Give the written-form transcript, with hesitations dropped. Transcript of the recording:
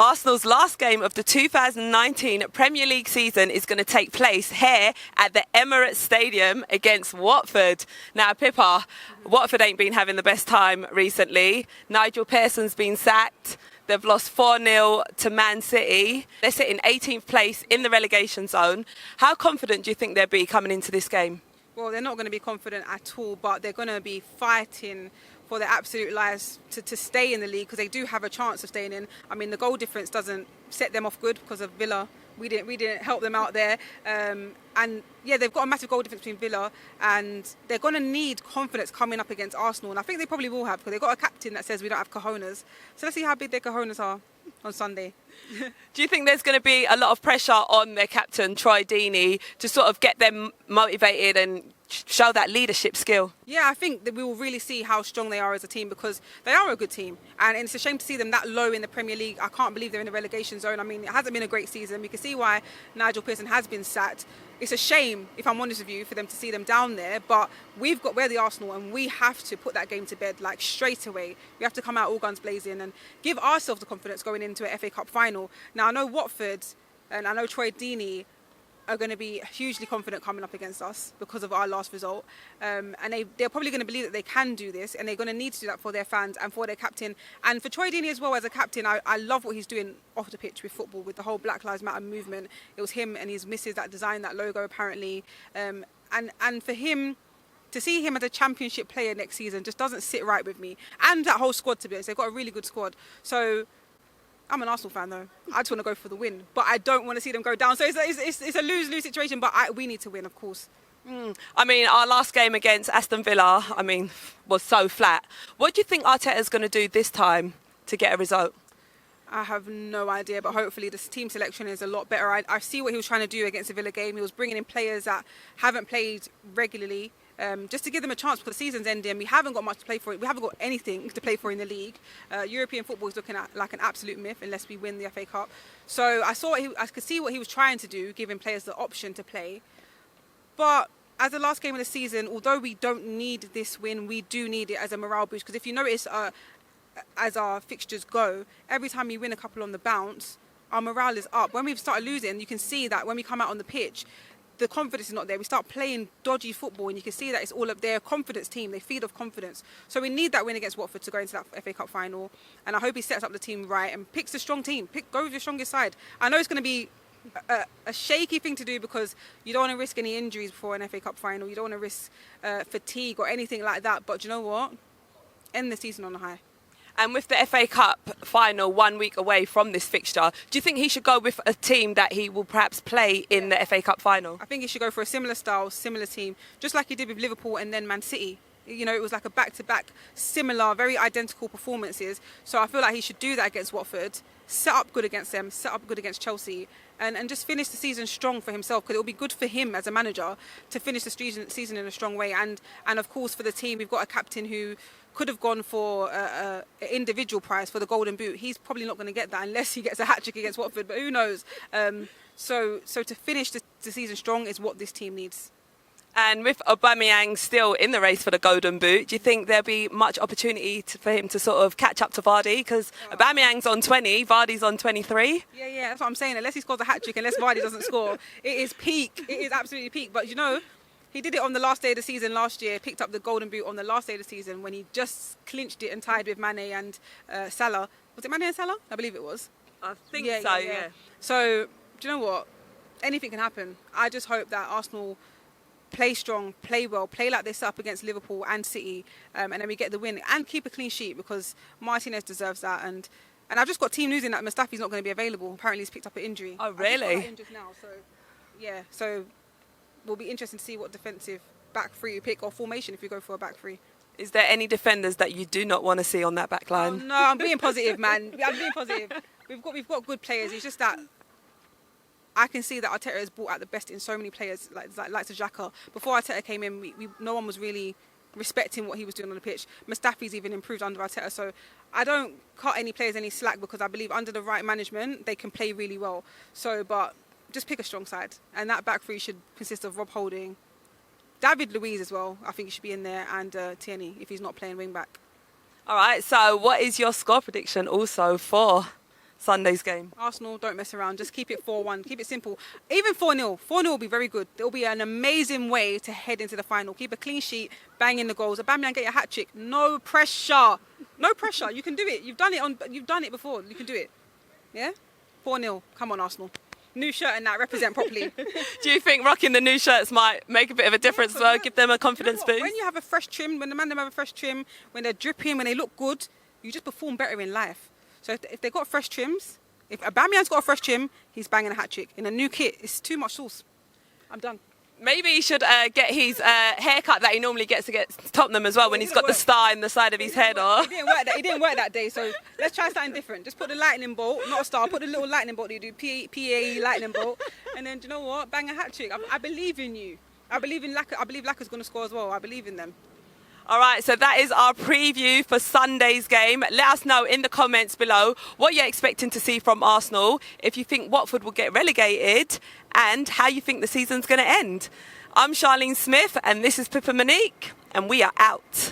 Arsenal's last game of the 2019 Premier League season is going to take place here at the Emirates Stadium against Watford. Now, Pippa, Watford ain't been having the best time recently. Nigel Pearson's been sacked. They've lost 4-0 to Man City. They're sitting 18th place in the relegation zone. How confident do you think they'll be coming into this game? Well, they're not going to be confident at all, but they're going to be fighting for their absolute lives to stay in the league, because they do have a chance of staying in. I mean, the goal difference doesn't set them off good because of Villa. We didn't help them out there. And yeah, they've got a massive goal difference between Villa, and they're going to need confidence coming up against Arsenal. And I think they probably will have, because they've got a captain that says we don't have cojones. So let's see how big their cojones are on Sunday. Do you think there's going to be a lot of pressure on their captain, Troy Deeney, to sort of get them motivated and show that leadership skill? Yeah, I think that we will really see how strong they are as a team, because they are a good team. And it's a shame to see them that low in the Premier League. I can't believe they're in the relegation zone. I mean, it hasn't been a great season. We can see why Nigel Pearson has been sacked. It's a shame, if I'm honest with you, for them to see them down there. But we're the Arsenal, and we have to put that game to bed, like, straight away. We have to come out all guns blazing and give ourselves the confidence going into an FA Cup final. Now, I know Watford and I know Troy Deeney are going to be hugely confident coming up against us because of our last result, and they're probably going to believe that they can do this, and they're going to need to do that for their fans and for their captain, and for Troy Deeney as well. As a captain, I love what he's doing off the pitch with football, with the whole Black Lives Matter movement. It was him and his missus that designed that logo, apparently, and for him to see him as a championship player next season just doesn't sit right with me, and that whole squad, to be honest. They've got a really good squad. So I'm an Arsenal fan, though. I just want to go for the win, but I don't want to see them go down. So it's a lose-lose situation, but we need to win, of course. I mean, our last game against Aston Villa, was so flat. What do you think Arteta's going to do this time to get a result? I have no idea, but hopefully this team selection is a lot better. I see what he was trying to do against the Villa game. He was bringing in players that haven't played regularly, just to give them a chance, because the season's ending. We haven't got much to play for. We haven't got anything to play for in the league. European football is looking at like an absolute myth unless we win the FA Cup. So I could see what he was trying to do, giving players the option to play. But as the last game of the season, although we don't need this win, we do need it as a morale boost. Because if you notice, as our fixtures go, every time we win a couple on the bounce, our morale is up. When we've started losing, you can see that when we come out on the pitch, the confidence is not there. We start playing dodgy football, and you can see that it's all of their confidence team. They feed off confidence. So we need that win against Watford to go into that FA Cup final. And I hope he sets up the team right and picks a strong team. Go with your strongest side. I know it's going to be a shaky thing to do, because you don't want to risk any injuries before an FA Cup final. You don't want to risk fatigue or anything like that. But you know what? End the season on a high. And with the FA Cup final 1 week away from this fixture, do you think he should go with a team that he will perhaps play in the FA Cup final? I think he should go for a similar style, similar team, just like he did with Liverpool and then Man City. You know, it was like a back-to-back, similar, very identical performances. So I feel like he should do that against Watford, set up good against them, set up good against Chelsea, and just finish the season strong for himself, because it will be good for him as a manager to finish the season in a strong way. And of course, for the team, we've got a captain who could have gone for an individual prize for the Golden Boot. He's probably not going to get that unless he gets a hat-trick against Watford, but who knows? So to finish the season strong is what this team needs. And with Aubameyang still in the race for the Golden Boot, do you think there'll be much opportunity for him to sort of catch up to Vardy? Because Aubameyang's on 20, Vardy's on 23. Yeah, that's what I'm saying. Unless he scores a hat-trick, unless Vardy doesn't score, it is peak. It is absolutely peak. But, you know, he did it on the last day of the season last year, picked up the Golden Boot on the last day of the season when he just clinched it and tied with Mane and Salah. Was it Mane and Salah? I believe it was. I think so, yeah. So, do you know what? Anything can happen. I just hope that Arsenal play strong, play well, play like they set up against Liverpool and City, and then we get the win and keep a clean sheet, because Martinez deserves that. And I've just got team news in that Mustafi's not going to be available. Apparently he's picked up an injury. Oh, really? Injured now, so will be interesting to see what defensive back three you pick, or formation if you go for a back three. Is there any defenders that you do not want to see on that back line? Oh, no, I'm being positive, man. I'm being positive. We've got good players. It's just that I can see that Arteta has brought out the best in so many players, like Xhaka. Before Arteta came in, no one was really respecting what he was doing on the pitch. Mustafi's even improved under Arteta, so I don't cut any players any slack, because I believe under the right management they can play really well. So, but just pick a strong side, and that back three should consist of Rob Holding, David Luiz as well. I think he should be in there, and Tierney if he's not playing wing back. All right. So, what is your score prediction also for Sunday's game? Arsenal, don't mess around. Just keep it 4-1. Keep it simple. Even 4-0. 4-0 will be very good. It will be an amazing way to head into the final. Keep a clean sheet, bang in the goals. Aubameyang, get your hat trick. No pressure. No pressure. You can do it. You've done it before. You can do it. Yeah? 4-0. Come on, Arsenal. New shirt and that, represent properly. Do you think rocking the new shirts might make a bit of a difference as well, give them a confidence boost? When you have a fresh trim, when the man them have a fresh trim, when they're dripping, when they look good, you just perform better in life. So if they've got fresh trims, if Aubameyang's got a fresh trim, he's banging a hat trick. In a new kit, it's too much sauce. I'm done. Maybe he should get his haircut that he normally gets against Tottenham as well, when he's got the star in the side of his head. Or It didn't work that day, so let's try something different. Just put the lightning bolt, not a star, put the little lightning bolt that you do, PAE lightning bolt, and then, do you know what? Bang a hat trick. I believe in you. I believe Laka's going to score as well. I believe in them. All right, so that is our preview for Sunday's game. Let us know in the comments below what you're expecting to see from Arsenal, if you think Watford will get relegated, and how you think the season's going to end. I'm Charlene Smith, and this is Pippa Monique, and we are out.